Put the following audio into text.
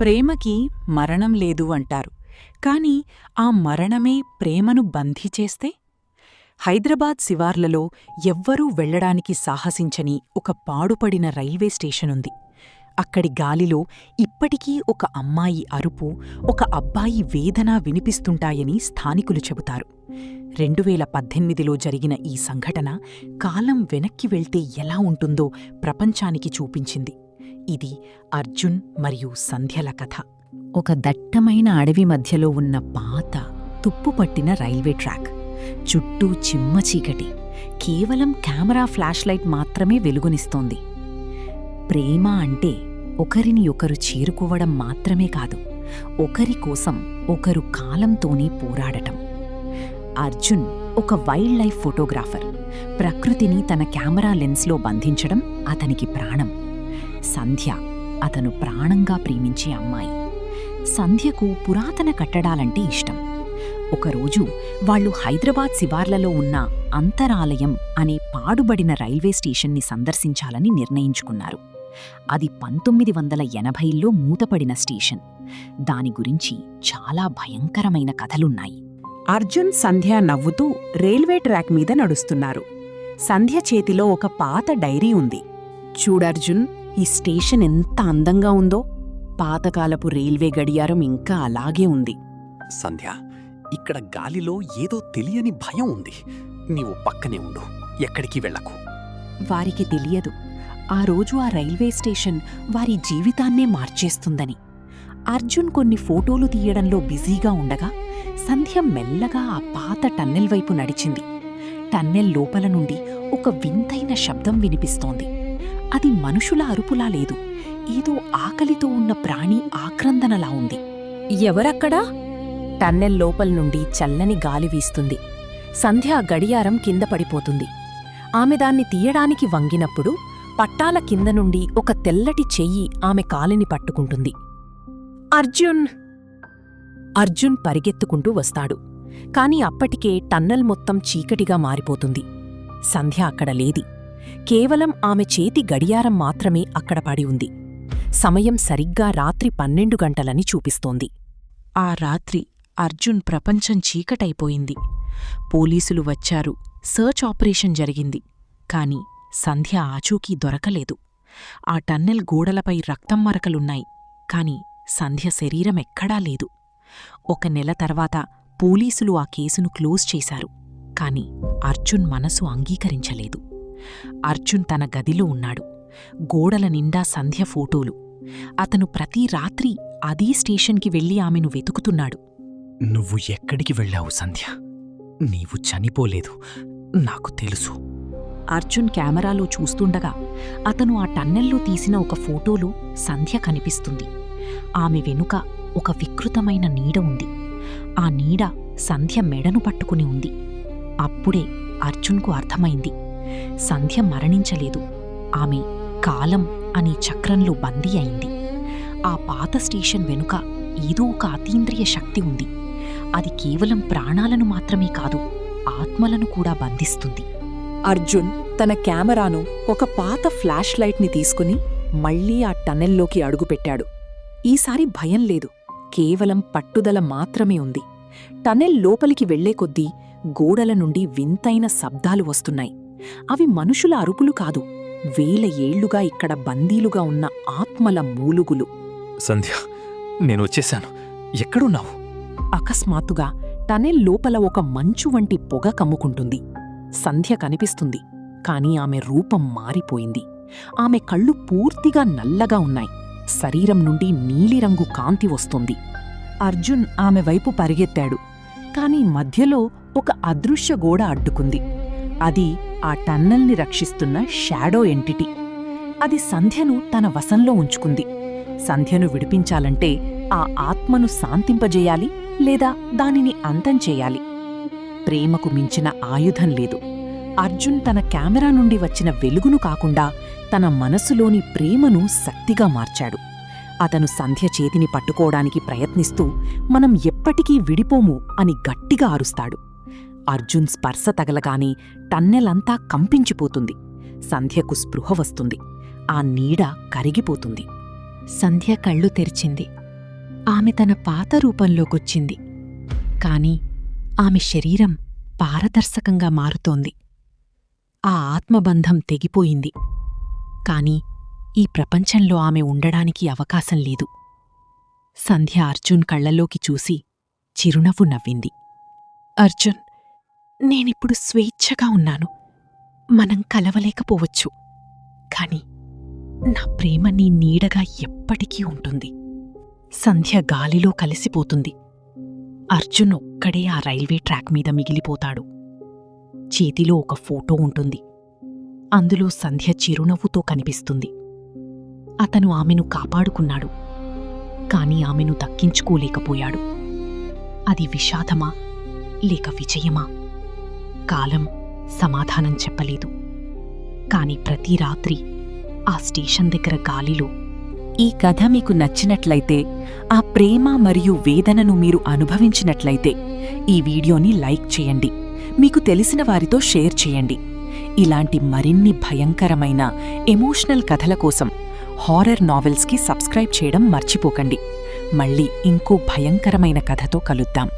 ప్రేమకి మరణం లేదు అంటారు. కాని ఆ మరణమే ప్రేమను బంధిచేస్తే? హైదరాబాద్ శివార్లలో ఎవ్వరూ వెళ్లడానికి సాహసించని ఒక పాడుపడిన రైల్వే స్టేషనుంది. అక్కడి గాలిలో ఇప్పటికీ ఒక అమ్మాయి అరుపు, ఒక అబ్బాయి వేదన వినిపిస్తుంటాయని స్థానికులు చెబుతారు. 2018లో జరిగిన ఈ సంఘటన కాలం వెనక్కి వెళ్తే ఎలా ఉంటుందో ప్రపంచానికి చూపించింది. ఇది అర్జున్ మరియు సంధ్యల కథ. ఒక దట్టమైన అడవి మధ్యలో ఉన్న పాత తుప్పుపట్టిన రైల్వే ట్రాక్. చుట్టూ చిమ్మ చీకటి. కేవలం కెమెరా ఫ్లాష్లైట్ మాత్రమే వెలుగునిస్తోంది. ప్రేమ అంటే ఒకరిని ఒకరు చేరుకోవడం మాత్రమే కాదు, ఒకరి కోసం ఒకరు కాలంతోనే పోరాడటం. అర్జున్ ఒక వైల్డ్ లైఫ్ ఫోటోగ్రాఫర్. ప్రకృతిని తన కెమెరా లెన్స్లో బంధించడం అతనికి ప్రాణం. సంధ్య అతను ప్రాణంగా ప్రేమించే అమ్మాయి. సంధ్యకు పురాతన కట్టడాలంటే ఇష్టం. ఒకరోజు వాళ్లు హైదరాబాద్ శివార్లలో ఉన్న అంతరాలయం అనే పాడుబడిన రైల్వే స్టేషన్ని సందర్శించాలని నిర్ణయించుకున్నారు. అది 1980లో మూతపడిన స్టేషన్. దాని గురించి చాలా భయంకరమైన కథలున్నాయి. అర్జున్, సంధ్య నవ్వుతూ రైల్వే ట్రాక్ మీద నడుస్తున్నారు. సంధ్య చేతిలో ఒక పాత డైరీ ఉంది. చూడర్జున్, ఈ స్టేషన్ ఎంత అందంగా ఉందో. పాతకాలపు రైల్వే గడియారం ఇంకా అలాగే ఉంది. సంధ్య, ఇక్కడ గాలిలో ఏదో తెలియని భయం ఉంది. నీవు పక్కనే ఉండు, ఎక్కడికి వెళ్ళకు. వారికి తెలియదు, ఆ రోజు ఆ రైల్వే స్టేషన్ వారి జీవితాన్నే మార్చేస్తుందని. అర్జున్ కొన్ని ఫోటోలు తీయడంలో బిజీగా ఉండగా సంధ్య మెల్లగా ఆ పాత టన్నెల్ వైపు నడిచింది. టన్నెల్ లోపల నుండి ఒక వింతైన శబ్దం వినిపిస్తోంది. అది మనుషుల అరుపులా లేదు, ఏదో ఆకలితో ఉన్న ప్రాణి ఆక్రందనలా ఉంది. ఎవరక్కడా? టన్నెల్ లోపల నుండి చల్లని గాలి వీస్తుంది. సంధ్య గడియారం కింద పడిపోతుంది. ఆమె దాన్ని తీయడానికి వంగినప్పుడు పట్టాల కింద నుండి ఒక తెల్లటి చెయ్యి ఆమె కాలిని పట్టుకుంటుంది. అర్జున్! అర్జున్ పరిగెత్తుకుంటూ వస్తాడు. కాని అప్పటికే టన్నెల్ మొత్తం చీకటిగా మారిపోతుంది. సంధ్య అక్కడ లేది. కేవలం ఆమె చేతి గడియారం మాత్రమే అక్కడ పడి ఉంది. సమయం సరిగ్గా రాత్రి 12 గంటలని చూపిస్తోంది. ఆ రాత్రి అర్జున్ ప్రపంచం చీకటైపోయింది. పోలీసులు వచ్చారు, సర్చ్ ఆపరేషన్ జరిగింది. కాని సంధ్య ఆచూకీ దొరకలేదు. ఆ టన్నెల్ గోడలపై రక్తం మరకలున్నాయి, కాని సంధ్య శరీరమెక్కడా లేదు. 1 నెల తర్వాత పోలీసులు ఆ కేసును క్లోజ్ చేశారు. కాని అర్జున్ మనసు అంగీకరించలేదు. అర్జున్ తన గదిలో ఉన్నాడు. గోడల నిండా సంధ్య ఫోటోలు. అతను ప్రతి రాత్రి అదే స్టేషన్కి వెళ్లి ఆమెను వెతుకుతున్నాడు. నువ్వు ఎక్కడికి వెళ్ళావు సంధ్య? నీవు చనిపోలేదు, నాకు తెలుసు. అర్జున్ కెమెరాలో చూస్తుండగా అతను ఆ టన్నెల్లో తీసిన ఒక ఫోటోలో సంధ్య కనిపిస్తుంది. ఆమె వెనుక ఒక వికృతమైన నీడ ఉంది. ఆ నీడ సంధ్య మెడను పట్టుకుని ఉంది. అప్పుడే అర్జున్కు అర్థమైంది, సంధ్య మరణించలేదు, ఆమె కాలం అనే చక్రంలో బందీ అయింది. ఆ పాత స్టేషన్ వెనుక ఏదో ఒక అతీంద్రియ శక్తి ఉంది. అది కేవలం ప్రాణాలను మాత్రమే కాదు, ఆత్మలను కూడా బంధిస్తుంది. అర్జున్ తన కెమెరాను, ఒక పాత ఫ్లాష్ లైట్ని తీసుకుని మళ్లీ ఆ టన్నెల్లోకి అడుగుపెట్టాడు. ఈసారి భయం లేదు, కేవలం పట్టుదల మాత్రమే ఉంది. టన్నెల్ లోపలికి వెళ్లే కొద్దీ గోడల నుండి వింతైన శబ్దాలు వస్తున్నాయి. అవి మనుషుల అరుపులు కాదు, 1000 ఏళ్లుగా ఇక్కడ బందీలుగా ఉన్న ఆత్మల మూలుగులు. సంధ్య, నేనొచ్చేశాను, ఎక్కడున్నావు? అకస్మాత్తుగా టనెల్ లోపల ఒక మంచు వంటి పొగ కమ్ముకుంటుంది. సంధ్య కనిపిస్తుంది, కాని ఆమె రూపం మారిపోయింది. ఆమె కళ్ళు పూర్తిగా నల్లగా ఉన్నాయి. శరీరం నుండి నీలిరంగు కాంతి వస్తుంది. అర్జున్ ఆమె వైపు పరిగెత్తాడు, కాని మధ్యలో ఒక అదృశ్య గోడ అడ్డుకుంది. అది ఆ టన్నెల్ని రక్షిస్తున్న షాడో ఎంటిటీ. అది సంధ్యను తన వశంలో ఉంచుకుంది. సంధ్యను విడిపించాలంటే ఆ ఆత్మను శాంతింపజేయాలి, లేదా దానిని అంతం చేయాలి. ప్రేమకు మించిన ఆయుధం లేదు. అర్జున్ తన కెమెరా నుండి వచ్చిన వెలుగును కాకుండా తన మనసులోని ప్రేమను శక్తిగా మార్చాడు. అతను సంధ్య చేతిని పట్టుకోవడానికి ప్రయత్నిస్తూ, మనం ఎప్పటికీ విడిపోము అని గట్టిగా అరుస్తాడు. అర్జున్ స్పర్శ తగలగానే టన్నెలంతా కంపించిపోతుంది. సంధ్యకు స్పృహ వస్తుంది. ఆ నీడ కరిగిపోతుంది. సంధ్య కళ్ళు తెరిచింది. ఆమె తన పాత రూపంలోకొచ్చింది. కాని ఆమె శరీరం పారదర్శకంగా మారుతోంది. ఆ ఆత్మబంధం తెగిపోయింది. కాని ఈ ప్రపంచంలో ఆమె ఉండడానికి అవకాశం లేదు. సంధ్య అర్జున్ కళ్లలోకి చూసి చిరునవ్వు నవ్వింది. అర్జున్, నేనిప్పుడు స్వేచ్ఛగా ఉన్నాను. మనం కలవలేకపోవచ్చు, కాని నా ప్రేమ నీ నీడగా ఎప్పటికీ ఉంటుంది. సంధ్య గాలిలో కలిసిపోతుంది. అర్జున్ ఒక్కడే ఆ రైల్వే ట్రాక్ మీద మిగిలిపోతాడు. చేతిలో ఒక ఫోటో ఉంటుంది. అందులో సంధ్య చిరునవ్వుతో కనిపిస్తుంది. అతను ఆమెను కాపాడుకున్నాడు, కాని ఆమెను దక్కించుకోలేకపోయాడు. అది విషాదమా లేక విజయమా? కాలం సమాధానం చెప్పలేదు. కాని ప్రతి రాత్రి ఆ స్టేషన్ దగ్గర గాలిలో ఈ కథ మీకు నచ్చినట్లయితే, ఆ ప్రేమ మరియు వేదనను మీరు అనుభవించినట్లయితే ఈ వీడియోని లైక్ చేయండి, మీకు తెలిసిన వారితో షేర్ చేయండి. ఇలాంటి మరిన్ని భయంకరమైన ఎమోషనల్ కథల కోసం హారర్ నావెల్స్కి సబ్స్క్రైబ్ చేయడం మర్చిపోకండి. మళ్ళీ ఇంకో భయంకరమైన కథతో కలుద్దాం.